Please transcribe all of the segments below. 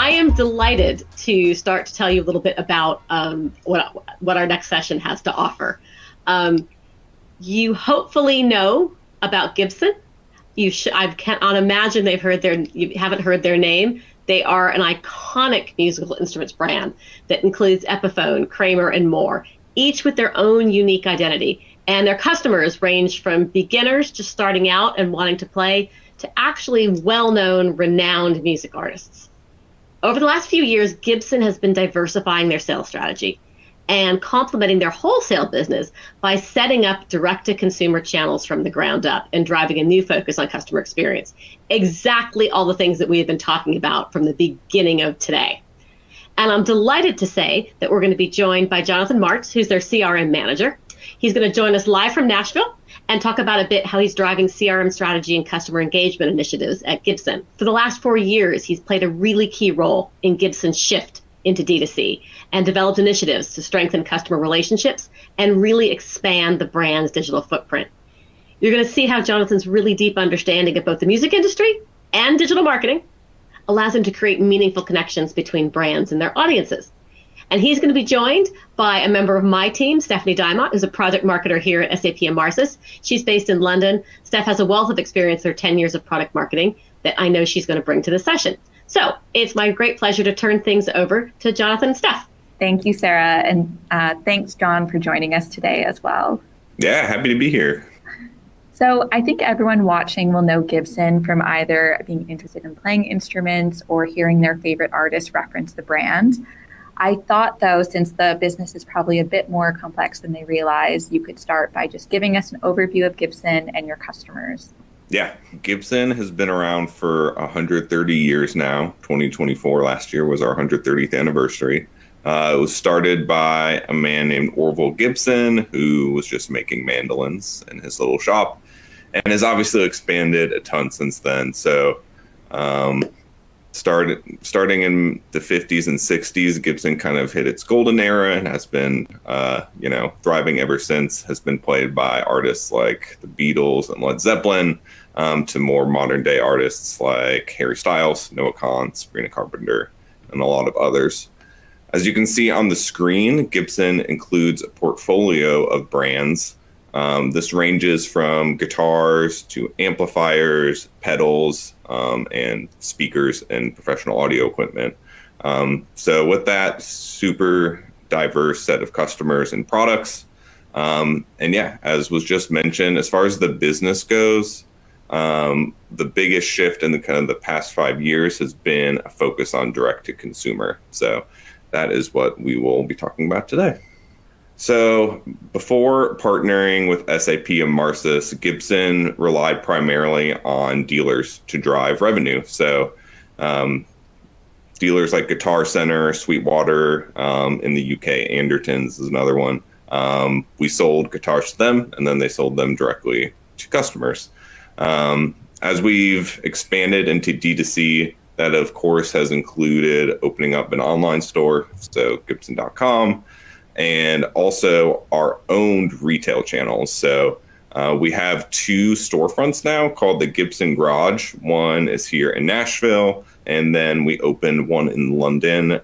I am delighted to start to tell you a little bit about what our next session has to offer. You hopefully know about Gibson. I can't imagine you haven't heard their name. They are an iconic musical instruments brand that includes Epiphone, Kramer, and more, each with their own unique identity. And their customers range from beginners just starting out and wanting to play to actually well-known, renowned music artists. Over the last few years, Gibson has been diversifying their sales strategy and complementing their wholesale business by setting up direct-to-consumer channels from the ground up and driving a new focus on customer experience. Exactly all the things that we have been talking about from the beginning of today. And I'm delighted to say that we're going to be joined by Jonathan Martz, who's their CRM Manager. He's going to join us live from Nashville and talk about a bit how he's driving CRM strategy and customer engagement initiatives at Gibson. For the last 4 years, he's played a really key role in Gibson's shift into DTC and developed initiatives to strengthen customer relationships and really expand the brand's digital footprint. You're going to see how Jonathan's really deep understanding of both the music industry and digital marketing allows him to create meaningful connections between brands and their audiences. And he's going to be joined by a member of my team, Stephanie Dymott, who's a project marketer here at SAP Emarsys. She's based in London. Steph has a wealth of experience, her 10 years of product marketing that I know she's going to bring to the session. So it's my great pleasure to turn things over to Jonathan and Steph. Thank you, Sarah. And thanks, John, for joining us today as well. Yeah, happy to be here. So I think everyone watching will know Gibson from either being interested in playing instruments or hearing their favorite artist reference the brand. I thought, though, since the business is probably a bit more complex than they realize, you could start by just giving us an overview of Gibson and your customers. Yeah, Gibson has been around for 130 years now. 2024 last year was our 130th anniversary. It was started by a man named Orville Gibson, who was just making mandolins in his little shop, and has obviously expanded a ton since then. So starting in the 50s and 60s, Gibson kind of hit its golden era and has been thriving ever since. Has been played by artists like the Beatles and Led Zeppelin, to more modern day artists like Harry Styles, Noah Kahan, Sabrina Carpenter, and a lot of others. As you can see on the screen, Gibson includes a portfolio of brands. This ranges from guitars to amplifiers, pedals, and speakers and professional audio equipment. So with that, super diverse set of customers and products. And yeah, as was just mentioned, as far as the business goes, the biggest shift in the past 5 years has been a focus on direct to consumer. So that is what we will be talking about today. So before partnering with SAP Emarsys, Gibson relied primarily on dealers to drive revenue. So dealers like Guitar Center, Sweetwater, in the UK, Andertons is another one. We sold guitars to them, and then they sold them directly to customers. As we've expanded into D2C, that of course has included opening up an online store, so Gibson.com, and also our owned retail channels. So we have 2 storefronts now called the Gibson Garage. One is here in Nashville, and then we opened one in London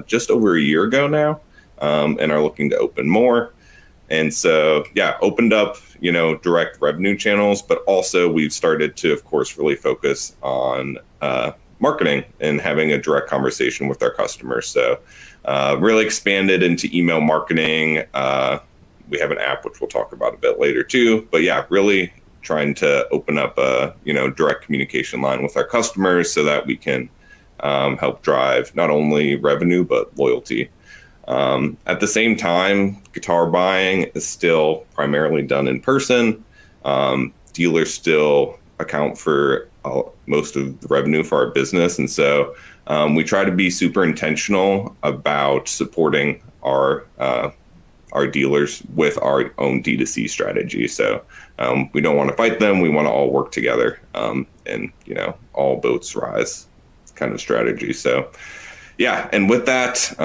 just over a year ago now, and are looking to open more. And so, yeah, opened up, direct revenue channels, but also we've started to, of course, really focus on marketing and having a direct conversation with our customers. So really expanded into email marketing. We have an app, which we'll talk about a bit later too. But yeah, really trying to open up a, direct communication line with our customers so that we can help drive not only revenue, but loyalty. At the same time, guitar buying is still primarily done in person. Dealers still account for most of the revenue for our business. And so we try to be super intentional about supporting our dealers with our own D2C strategy. So we don't want to fight them. We want to all work together, and, all boats rise kind of strategy. So yeah. And with that,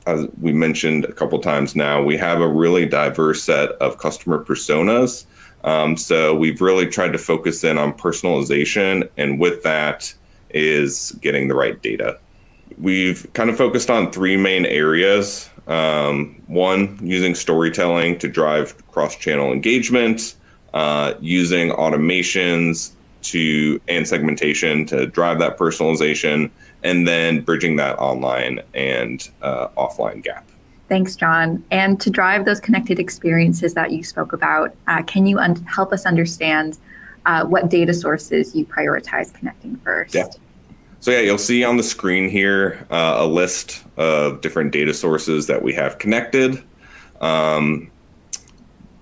as we mentioned a couple times now, we have a really diverse set of customer personas. So we've really tried to focus in on personalization, and with that is getting the right data. we've kind of focused on three main areas. One, using storytelling to drive cross-channel engagement, using automations and segmentation to drive that personalization, and then bridging that online and offline gap. Thanks, John. And to drive those connected experiences that you spoke about, can you help us understand what data sources you prioritize connecting first? Yeah. So you'll see on the screen here a list of different data sources that we have connected.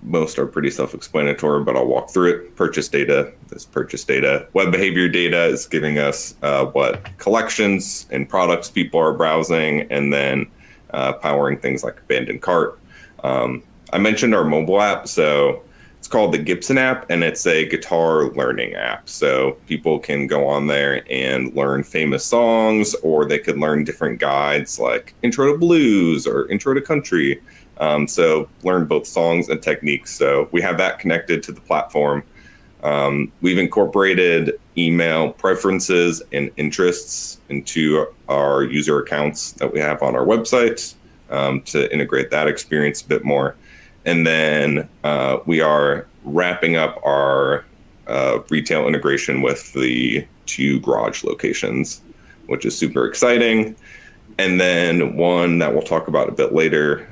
Most are pretty self-explanatory, but I'll walk through it. Purchase data is purchase data. Web behavior data is giving us what collections and products people are browsing, and then powering things like abandoned cart. I mentioned our mobile app, so it's called the Gibson app, and it's a guitar learning app. So people can go on there and learn famous songs, or they could learn different guides like Intro to Blues or Intro to Country. So learn both songs and techniques. So we have that connected to the platform. We've incorporated email preferences and interests into our user accounts that we have on our website to integrate that experience a bit more. And then we are wrapping up our retail integration with the 2 garage locations, which is super exciting. And then one that we'll talk about a bit later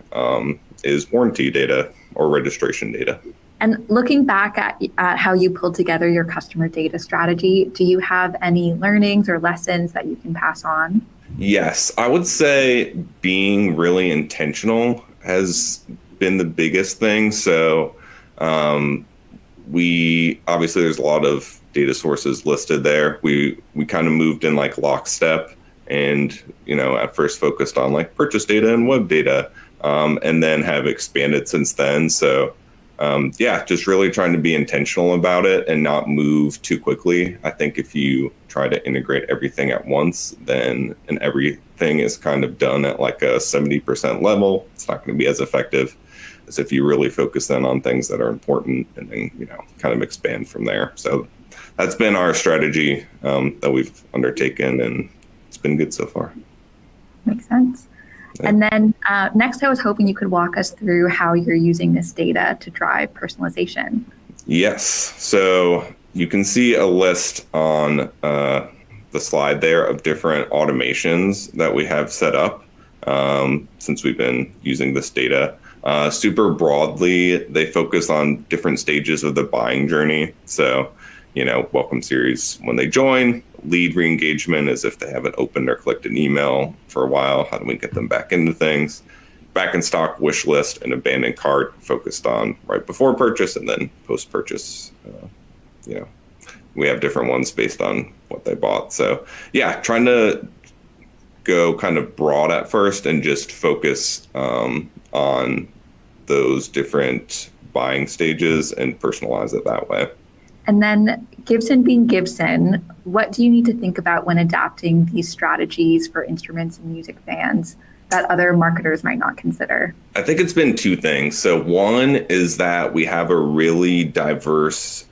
is warranty data or registration data. And looking back at how you pulled together your customer data strategy, do you have any learnings or lessons that you can pass on? Yes, I would say being really intentional has been the biggest thing. So we obviously, there's a lot of data sources listed there. We kind of moved in like lockstep, and at first focused on like purchase data and web data, and then have expanded since then. So just really trying to be intentional about it and not move too quickly. I think if you try to integrate everything at once, and everything is kind of done at like a 70% level, it's not going to be as effective as if you really focus then on things that are important and then, kind of expand from there. So that's been our strategy that we've undertaken, and it's been good so far. Makes sense. Yeah. And then next, I was hoping you could walk us through how you're using this data to drive personalization. Yes. So you can see a list on the slide there of different automations that we have set up since we've been using this data. Super broadly, they focus on different stages of the buying journey. So, welcome series when they join, lead re-engagement as if they haven't opened or clicked an email for a while. How do we get them back into things? Back in stock, wish list, and abandoned cart focused on right before purchase, and then post-purchase. We have different ones based on what they bought. So trying to go kind of broad at first and just focus on those different buying stages and personalize it that way. And then Gibson being Gibson, what do you need to think about when adapting these strategies for instruments and music fans that other marketers might not consider? I think it's been 2 things. So one is that we have a really diverse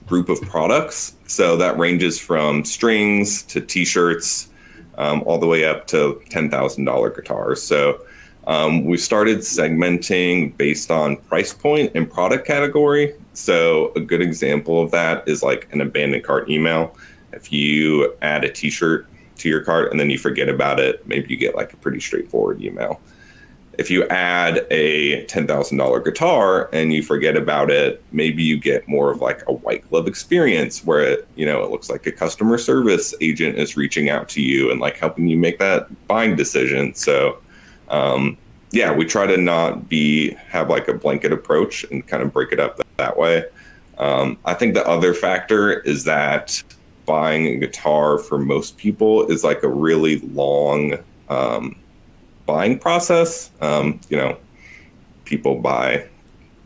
group of products. So that ranges from strings to t-shirts, all the way up to $10,000 guitars. So we started segmenting based on price point and product category. So a good example of that is like an abandoned cart email. If you add a t-shirt to your cart and then you forget about it, maybe you get like a pretty straightforward email. If you add a $10,000 guitar and you forget about it, maybe you get more of like a white glove experience where it looks like a customer service agent is reaching out to you and like helping you make that buying decision. So we try to not have like a blanket approach and kind of break it up that way. I think the other factor is that buying a guitar for most people is like a really long buying process. People buy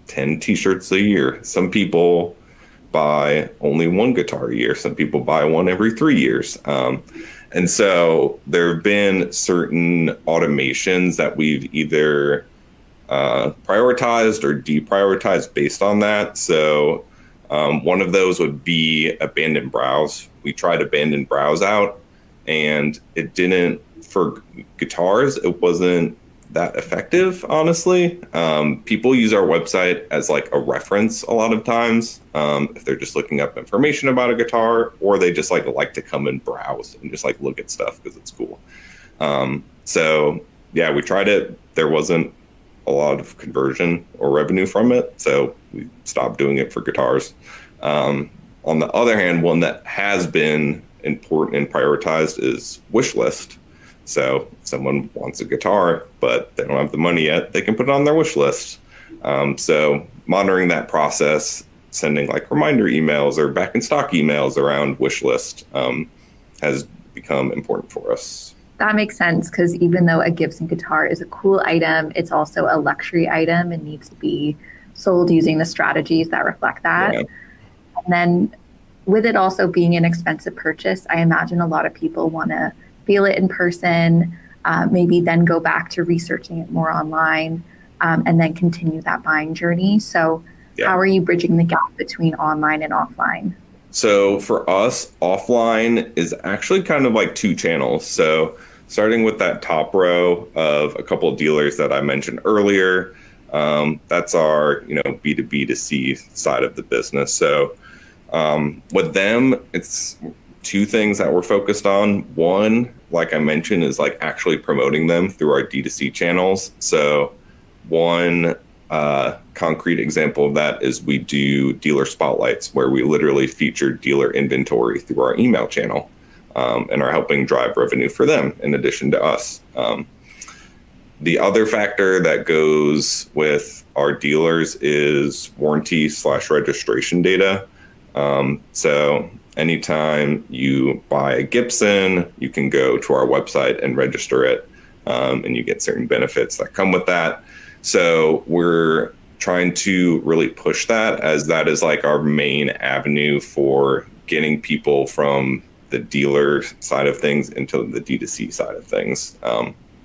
10 t-shirts a year. Some people buy only one guitar a year. Some people buy one every 3 years. And so there have been certain automations that we've either prioritized or deprioritized based on that. So one of those would be abandoned browse. We tried abandoned browse out, and it didn't, for guitars, it wasn't that effective, honestly. People use our website as like a reference a lot of times, if they're just looking up information about a guitar, or they just like to come and browse and just like look at stuff because it's cool. So yeah, we tried it. There wasn't a lot of conversion or revenue from it, so we stopped doing it for guitars. On the other hand, one that has been important and prioritized is wish list. So if someone wants a guitar, but they don't have the money yet, they can put it on their wish list. So monitoring that process, sending like reminder emails or back in stock emails around wish list has become important for us. That makes sense, because even though a Gibson guitar is a cool item, it's also a luxury item and needs to be sold using the strategies that reflect that. Yeah. And then with it also being an expensive purchase, I imagine a lot of people want to feel it in person, maybe then go back to researching it more online, and then continue that buying journey. So how are you bridging the gap between online and offline? So for us, offline is actually kind of like two channels. So starting with that top row of a couple of dealers that I mentioned earlier, that's our B2B2C side of the business. So with them, it's two things that we're focused on. One, like I mentioned, is like actually promoting them through our D2C channels. So one concrete example of that is we do dealer spotlights, where we literally feature dealer inventory through our email channel, and are helping drive revenue for them in addition to us. The other factor that goes with our dealers is warranty/registration data. So anytime you buy a Gibson, you can go to our website and register it, and you get certain benefits that come with that. So we're trying to really push that, as that is like our main avenue for getting people from the dealer side of things into the D2C side of things.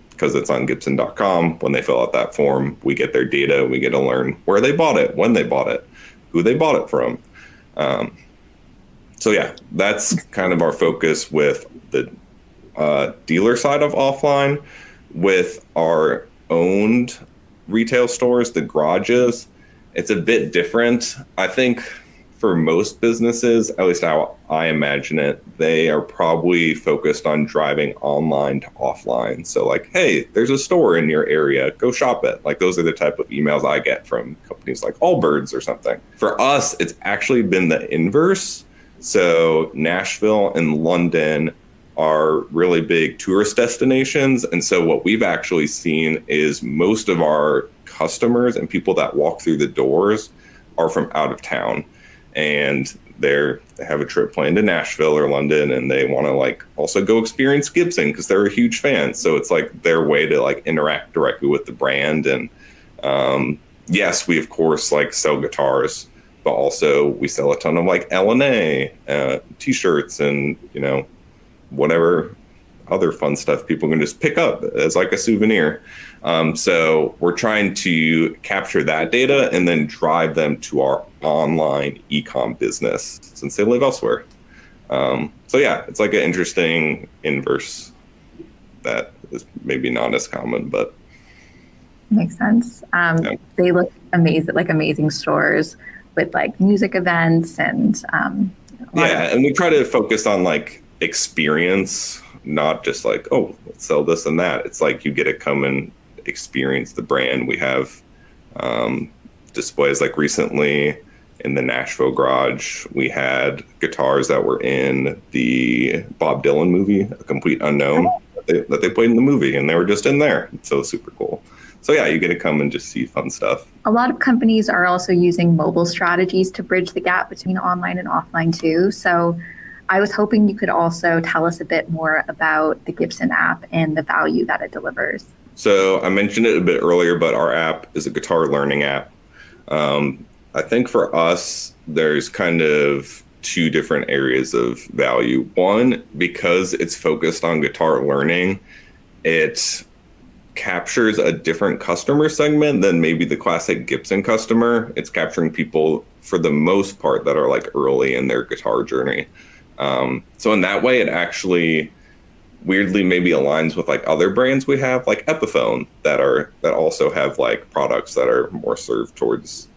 Because it's on Gibson.com. When they fill out that form, we get their data. We get to learn where they bought it, when they bought it, who they bought it from. So yeah, that's kind of our focus with the dealer side of offline. With our owned retail stores, the garages, it's a bit different. I think for most businesses, at least how I imagine it, they are probably focused on driving online to offline. So like, hey, there's a store in your area, go shop it. Like, those are the type of emails I get from companies like Allbirds or something. For us, it's actually been the inverse. So Nashville and London are really big tourist destinations. And so what we've actually seen is most of our customers and people that walk through the doors are from out of town. And they have a trip planned to Nashville or London, and they want to like also go experience Gibson because they're a huge fan. So it's like their way to like interact directly with the brand. And yes, we of course like sell guitars, but also we sell a ton of like L&A, t-shirts, and whatever other fun stuff people can just pick up as like a souvenir. So we're trying to capture that data and then drive them to our online e-com business since they live elsewhere. So yeah, it's like an interesting inverse that is maybe not as common, but makes sense. Yeah. They look amazing, like amazing stores with like music events and and we try to focus on like experience, not just like, oh, let's sell this and that. It's like you get to come and experience the brand. We have displays like recently in the Nashville garage. We had guitars that were in the Bob Dylan movie, A Complete Unknown, that they played in the movie, and they were just in there. It's so super cool. So yeah, you get to come and just see fun stuff. A lot of companies are also using mobile strategies to bridge the gap between online and offline too. So I was hoping you could also tell us a bit more about the Gibson app and the value that it delivers. So I mentioned it a bit earlier, but our app is a guitar learning app. I think for us, there's kind of two different areas of value. One, because it's focused on guitar learning, it captures a different customer segment than maybe the classic Gibson customer. It's capturing people, for the most part, that are like early in their guitar journey. So in that way, it actually weirdly maybe aligns with like other brands we have, like Epiphone, that also have like products that are more served towards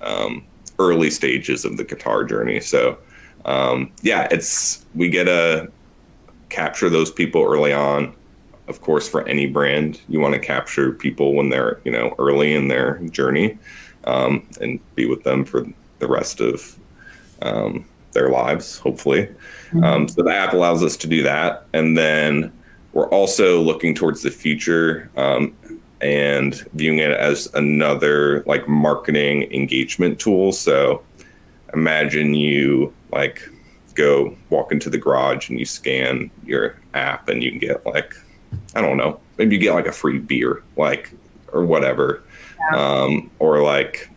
early stages of the guitar journey. So we get to capture those people early on. Of course, for any brand, you want to capture people when they're, early in their journey, and be with them for the rest of their lives, hopefully. So the app allows us to do that. And then we're also looking towards the future, and viewing it as another like marketing engagement tool. So imagine you like go walk into the garage and you scan your app and you can get like, I don't know, maybe you get like a free beer, like, or whatever. Yeah. Or like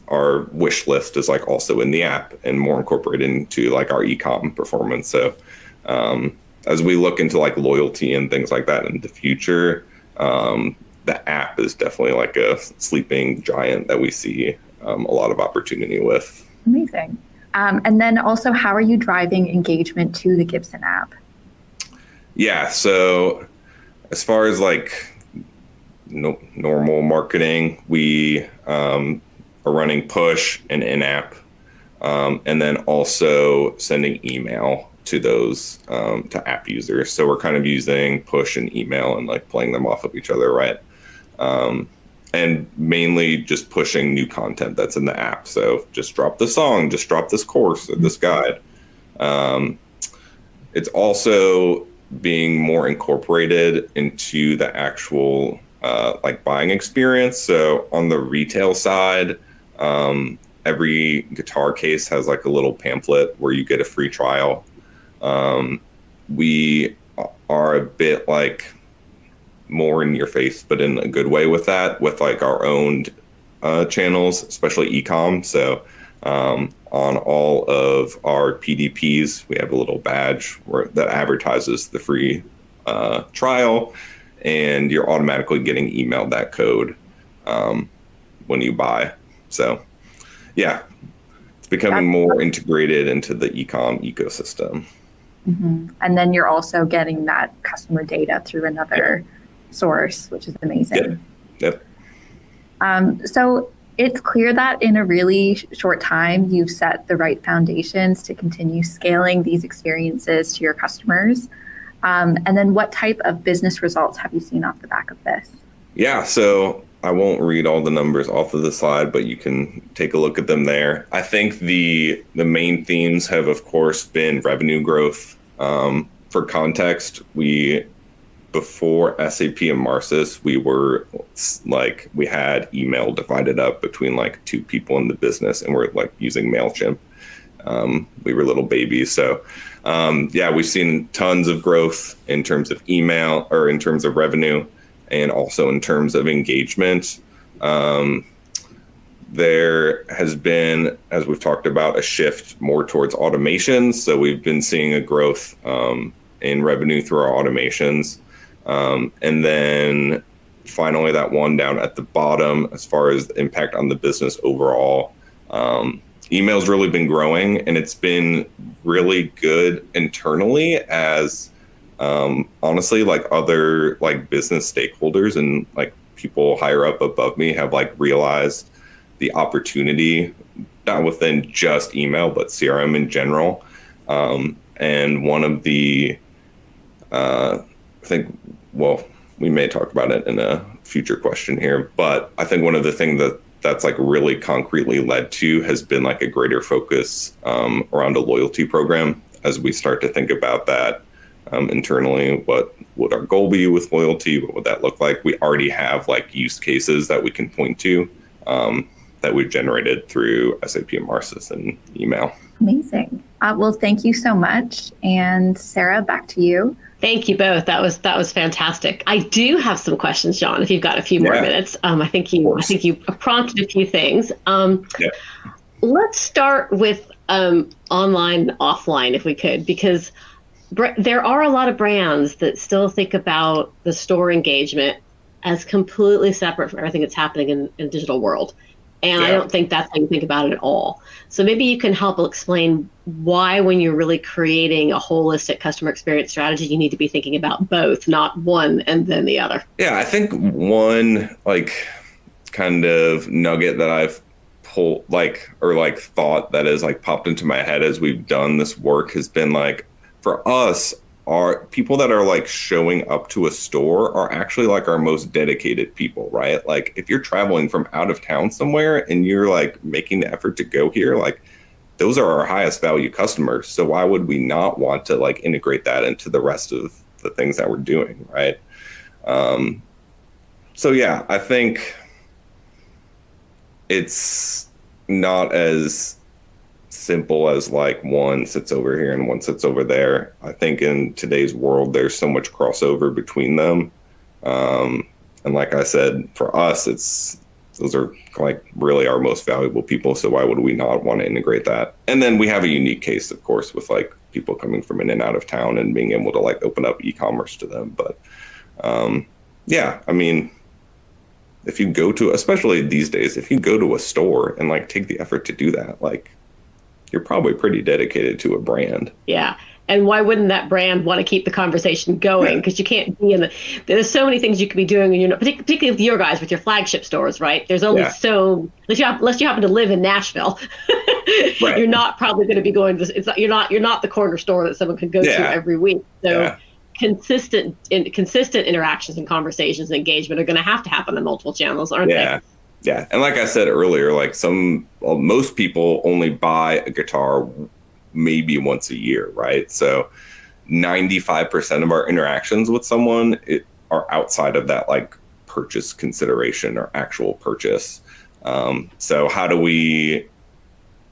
our wish list is like also in the app and more incorporated into like our e-com performance. So as we look into like loyalty and things like that in the future, the app is definitely like a sleeping giant that we see a lot of opportunity with. Amazing. And then also, how are you driving engagement to the Gibson app? Yeah, so as far as like normal marketing, we are running push and in-app, and then also sending email to those to app users. So we're kind of using push and email and like playing them off of each other, right? And mainly just pushing new content that's in the app. So just drop the song, just drop this course or this guide. It's also being more incorporated into the actual like buying experience. So on the retail side, every guitar case has like a little pamphlet where you get a free trial. We are a bit like more in your face, but in a good way with that, with like our own channels, especially e-com. So on all of our PDPs, we have a little badge that advertises the free trial, and you're automatically getting emailed that code when you buy. So yeah, it's becoming more integrated into the e-com ecosystem. Mm-hmm. And then you're also getting that customer data through another source, which is amazing. Yep. So it's clear that in a really short time, you've set the right foundations to continue scaling these experiences to your customers. And then what type of business results have you seen off the back of this? Yeah, so I won't read all the numbers off of the slide, but you can take a look at them there. I think the main themes have, of course, been revenue growth. For context, before SAP Emarsys, we had email divided up between like two people in the business, and we're like using MailChimp. We were little babies. So we've seen tons of growth in terms of email, or in terms of revenue, and also in terms of engagement. There has been, as we've talked about, a shift more towards automations. So we've been seeing a growth in revenue through our automations. And then finally, that one down at the bottom, as far as the impact on the business overall, email's really been growing, and it's been really good internally as honestly, like other like business stakeholders and like people higher up above me have like realized the opportunity, not within just email, but CRM in general. And one of the, we may talk about it in a future question here, but I think one of the things that's like really concretely led to has been like a greater focus around a loyalty program. As we start to think about that internally, what would our goal be with loyalty? What would that look like? We already have like use cases that we can point to that we've generated through SAP Emarsys and email. Amazing. Well, thank you so much. And Sarah, back to you. Thank you both. That was fantastic. I do have some questions, John, if you've got a few more minutes. I think you prompted a few things. Let's start with online and offline, if we could, because there are a lot of brands that still think about the store engagement as completely separate from everything that's happening in the digital world. And I Yeah. don't think that's how you think about it at all. So maybe you can help explain why, when you're really creating a holistic customer experience strategy, you need to be thinking about both, not one and then the other. Yeah, I think one like kind of nugget that I've pulled thought that has like popped into my head as we've done this work has been like, for us, are people that are like showing up to a store are actually like our most dedicated people, right? Like if you're traveling from out of town somewhere and you're like making the effort to go here, like those are our highest value customers. So why would we not want to like integrate that into the rest of the things that we're doing, right? So yeah, I think it's not as simple as like one sits over here and one sits over there. I think in today's world, there's so much crossover between them. And like I said, for us, those are like really our most valuable people. So why would we not want to integrate that? And then we have a unique case, of course, with like people coming from in and out of town and being able to like open up e-commerce to them. But yeah, I mean, if you go to, especially these days, if you go to a store and like take the effort to do that, like you're probably pretty dedicated to a brand. Yeah. And why wouldn't that brand want to keep the conversation going? Because you can't be there's so many things you could be doing, and you're not, particularly with your guys, with your flagship stores, right? There's only unless you happen to live in Nashville, Right. You're not probably going to be going to this. You're not the corner store that someone can go to every week. So consistent interactions and conversations and engagement are going to happen on multiple channels, aren't they? Yeah. And like I said earlier, like most people only buy a guitar maybe once a year, right? So 95% of our interactions with someone are outside of that like purchase consideration or actual purchase. So how do we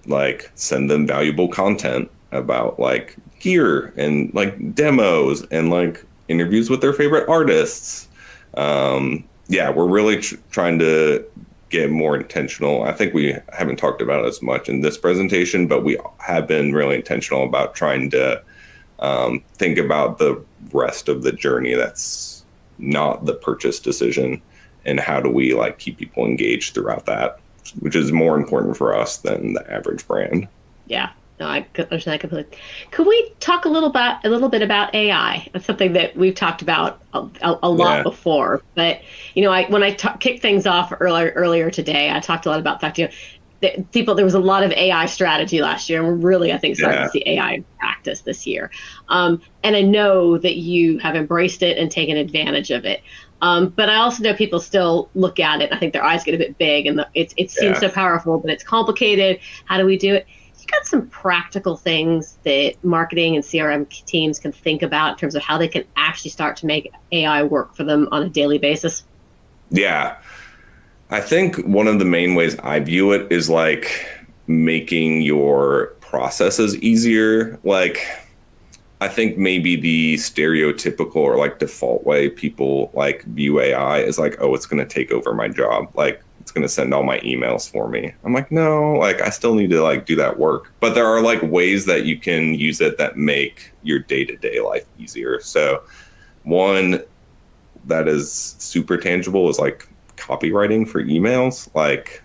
like send them valuable content about like gear and like demos and like interviews with their favorite artists? We're really trying to get more intentional. I think we haven't talked about it as much in this presentation, but we have been really intentional about trying to think about the rest of the journey that's not the purchase decision, and how do we like keep people engaged throughout that, which is more important for us than the average brand. Yeah. No, I understand that completely. Could we talk a little bit about AI? That's something that we've talked about a lot before. But when I kicked things off earlier today, I talked a lot about the fact there was a lot of AI strategy last year, and we're really, I think, starting to see AI in practice this year. And I know that you have embraced it and taken advantage of it. But I also know people still look at it, and I think their eyes get a bit big, and it seems so powerful, but it's complicated. How do we do it? Got some practical things that marketing and CRM teams can think about in terms of how they can actually start to make AI work for them on a daily basis? Yeah. I think one of the main ways I view it is like making your processes easier. Like, I think maybe the stereotypical or like default way people like view AI is like, oh, it's going to take over my job. Like, it's going to send all my emails for me. I'm like, no, like I still need to like do that work. But there are like ways that you can use it that make your day-to-day life easier. So one that is super tangible is like copywriting for emails. Like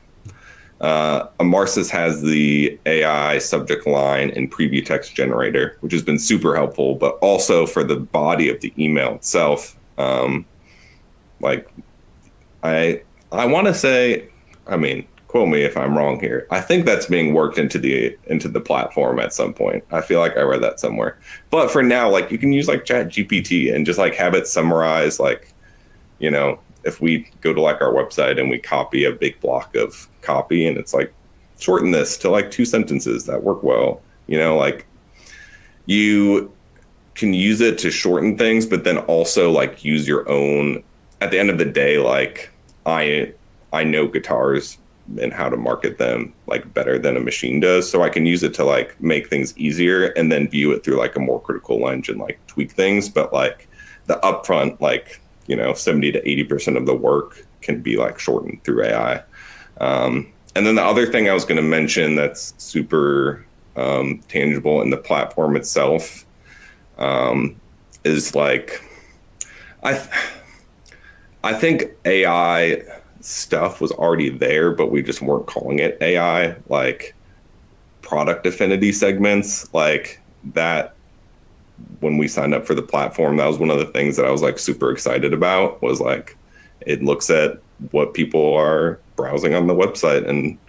Emarsys has the AI subject line and preview text generator, which has been super helpful, but also for the body of the email itself. I want to say, I mean, quote me if I'm wrong here, I think that's being worked into the platform at some point. I feel like I read that somewhere. But for now, like you can use like ChatGPT and just like have it summarize, like, if we go to like our website and we copy a big block of copy and it's like, shorten this to like 2 sentences that work well, like you can use it to shorten things, but then also like use your own, at the end of the day, like, I know guitars and how to market them like better than a machine does. So I can use it to like make things easier and then view it through like a more critical lens and like tweak things. But like the upfront, like, 70 to 80% of the work can be like shortened through AI. And then the other thing I was going to mention that's super tangible in the platform itself is like, I think AI stuff was already there, but we just weren't calling it AI, like product affinity segments, like that. When we signed up for the platform, that was one of the things that I was like super excited about, was like, it looks at what people are browsing on the website and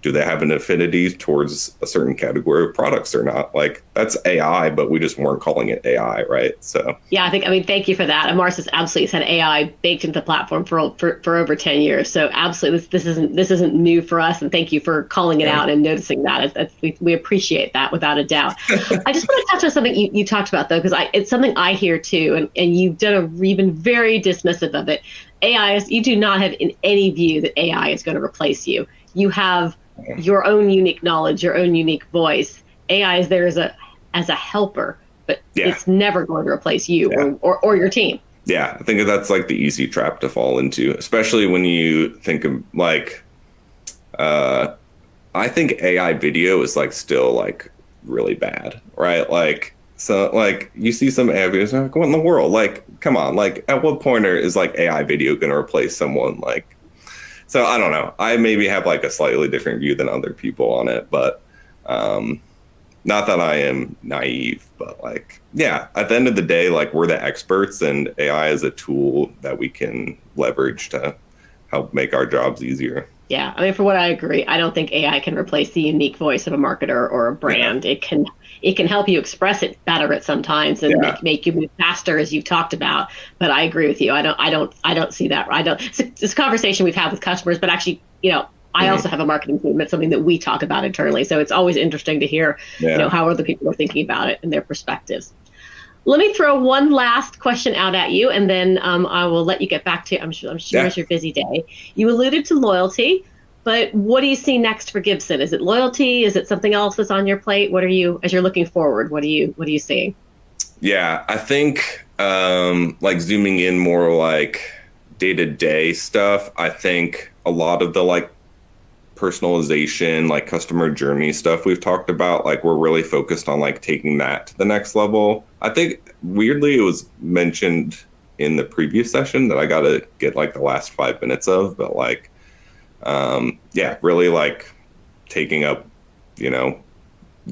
do they have an affinity towards a certain category of products or not? Like, that's AI, but we just weren't calling it AI, right? So yeah, thank you for that. Amar's absolutely had AI baked into the platform for over 10 years. So absolutely, this isn't new for us. And thank you for calling it out and noticing that. We appreciate that without a doubt. I just want to touch on something you talked about, though, because it's something I hear too, and you've been very dismissive of it. AI is, you do not have in any view that AI is going to replace you. You have your own unique knowledge, your own unique voice. AI is there as a helper, but it's never going to replace you or your team. Yeah, I think that's like the easy trap to fall into, especially when you think of like, I think AI video is like still like really bad, right? Like, so like you see some AI videos, like, what in the world? Like, come on, like at what point is like AI video going to replace someone? Like, so I don't know. I maybe have like a slightly different view than other people on it, but not that I am naive, but like, yeah, at the end of the day, like we're the experts and AI is a tool that we can leverage to help make our jobs easier. Yeah, I mean, for what I agree, I don't think AI can replace the unique voice of a marketer or a brand. Yeah. It can help you express it better at some times and make you move faster, as you've talked about. But I agree with you. I don't see that. It's a conversation we've had with customers, but actually, I also have a marketing team. It's something that we talk about internally. So it's always interesting to hear, how other people are thinking about it and their perspectives. Let me throw one last question out at you, and then I will let you get back to. I'm sure it's your busy day. You alluded to loyalty, but what do you see next for Gibson? Is it loyalty? Is it something else that's on your plate? What are you, as you're looking forward? What are you seeing? Yeah, I think like zooming in more like day-to-day stuff. I think a lot of the like personalization, like customer journey stuff we've talked about, like we're really focused on like taking that to the next level. I think weirdly it was mentioned in the previous session that I got to get like the last 5 minutes of, but like really like taking up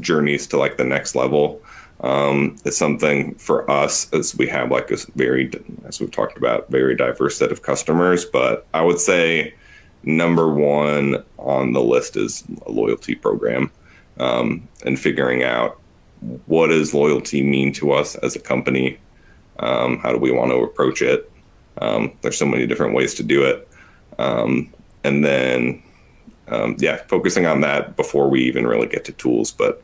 journeys to like the next level is something for us, as we have like as we've talked about, very diverse set of customers. But I would say number one on the list is a loyalty program, and figuring out what does loyalty mean to us as a company. How do we want to approach it? There's so many different ways to do it. And then, focusing on that before we even really get to tools. But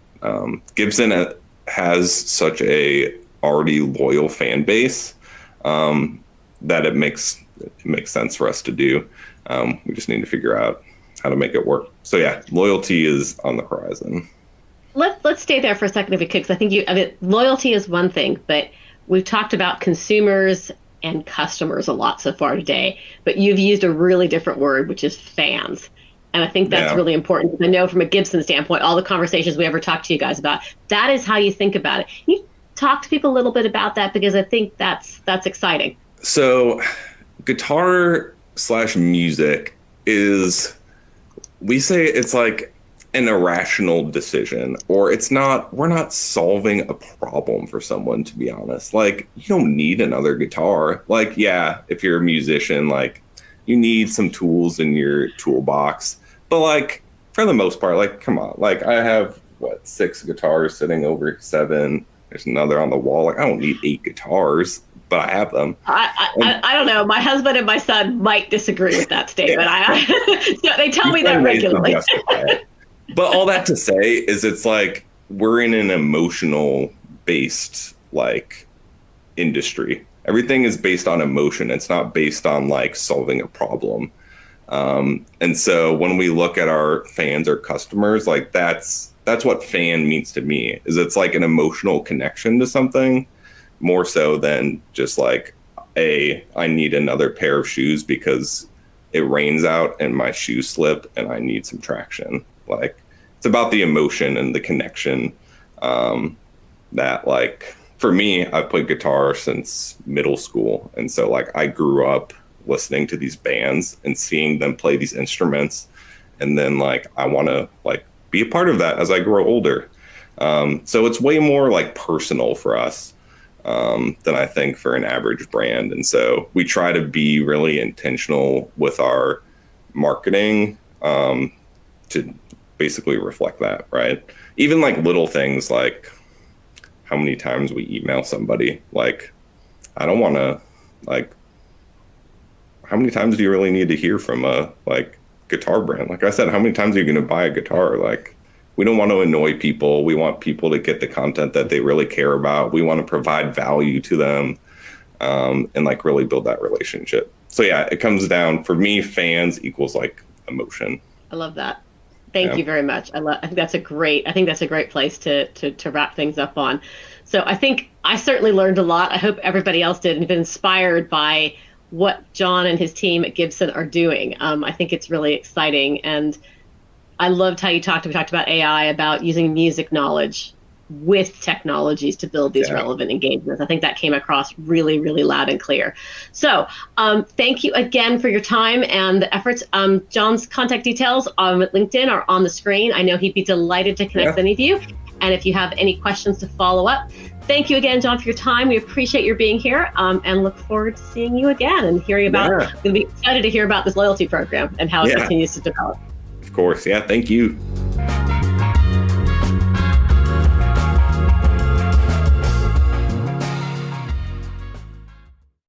Gibson has such a already loyal fan base that it makes sense for us to do. We just need to figure out how to make it work. So yeah, loyalty is on the horizon. Let's stay there for a second if we could, because I think loyalty is one thing, but we've talked about consumers and customers a lot so far today, but you've used a really different word, which is fans. And I think that's really important. I know from a Gibson standpoint, all the conversations we ever talk to you guys about, that is how you think about it. Can you talk to people a little bit about that? Because I think that's exciting. So guitar/music is, we say it's like an irrational decision, or we're not solving a problem for someone, to be honest. Like, you don't need another guitar. Like, yeah, if you're a musician, like you need some tools in your toolbox, but like for the most part, like, come on, like I have 6 guitars sitting over 7. There's another on the wall. Like, I don't need 8 guitars, but I have them. I don't know. My husband and my son might disagree with that statement. They tell me that regularly. But all that to say is, it's like we're in an emotional based like industry. Everything is based on emotion. It's not based on like solving a problem. And so when we look at our fans or customers, like that's what fan means to me, is it's like an emotional connection to something, more so than just like I need another pair of shoes because it rains out and my shoes slip and I need some traction. Like, it's about the emotion and the connection, that like, for me, I've played guitar since middle school. And so like I grew up listening to these bands and seeing them play these instruments. And then like, I want to like be a part of that as I grow older. So it's way more like personal for us than I think for an average brand. And so we try to be really intentional with our marketing to basically reflect that, right? Even like little things like how many times we email somebody. Like, I don't want to, like, how many times do you really need to hear from a like guitar brand? Like I said, how many times are you going to buy a guitar? Like, we don't want to annoy people. We want people to get the content that they really care about. We want to provide value to them and like really build that relationship. So yeah, it comes down, for me, fans equals like emotion. I love that. Thank you very much. I think that's a great place to wrap things up on. So I think I certainly learned a lot. I hope everybody else did and been inspired by what John and his team at Gibson are doing. I think it's really exciting. And I loved how we talked about AI, about using music knowledge with technologies to build these relevant engagements. I think that came across really, really loud and clear. So thank you again for your time and the efforts. John's contact details on LinkedIn are on the screen. I know he'd be delighted to connect with any of you. And if you have any questions to follow up, thank you again, John, for your time. We appreciate your being here and look forward to seeing you again and hearing about, we're going to be excited to hear about this loyalty program and how it continues to develop. Of course. Yeah. Thank you.